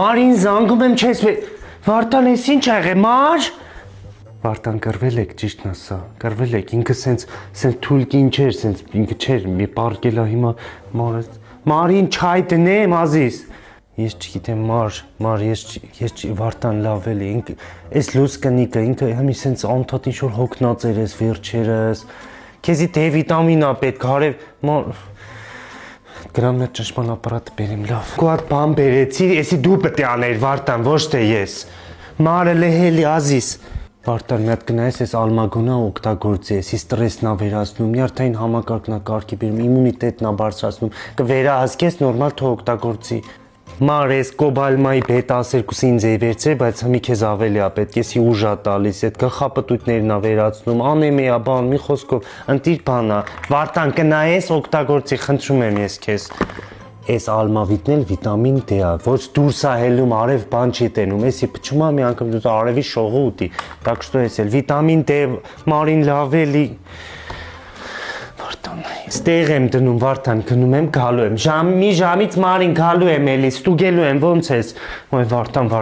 Մարին զանգում եմ չես Վարդան ես ինչ ա եղել մար Վարդան կրվել եք ճիշտն ասա կրվել եք ինքը սենց թույլ կին չէր սենց ինքը չէր մի պարկելա հիմա Մարին չայ դնեմ ազիս Ես չգիտեմ մար ես Վարդան լավ էլի ինքը այս լույս կնիկը ինքը հիմի սենց անթատ ինչ որ հոգնած էր ես վերջերս Քեզի դե վիտամին ա պետք հարև Գրամ մեր ճնշման ապարատը բերեմ լավ Քո հատ բան բերեցի էսի դու պետք է աներ Վարդան ոչ թե ես Մարը լեհելի ազիս Վարդան մի հատ գնայես ես ալմագոնա օգտագործի էսի ստրեսն ա վերացնում նյարդային համակարգն ա կարգի բերում իմունիտետն ա բարձրացնում կվերահսկես նորմալ թող օգտագործի Մար ես կոբալմայի B12-ը ինձ է վերցրել բայց հիմի քեզ ավելի ա պետք էսի ուժ ա տալիս այդ գլխապտույտներն ա վերացնում անեմիա բան մի խոսքով ընտիր բան ա Վարդան կնայես օգտագործի խնդրում եմ ես քեզ Այս ալմավիտն էլ վիտամին D ա ոչ դուրս ա հելում արև բան չի տենում էսի փչում ա մի անգամ դու արևի շողը ուտի так что էս էլ վիտամին D մարին լավ էլի Վարդան ստեղ եմ դնում Վարդան գնում եմ գալու եմ մի ժամից մարին գալու եմ էլի ստուգելու եմ ոնց ես ոյ Վարդան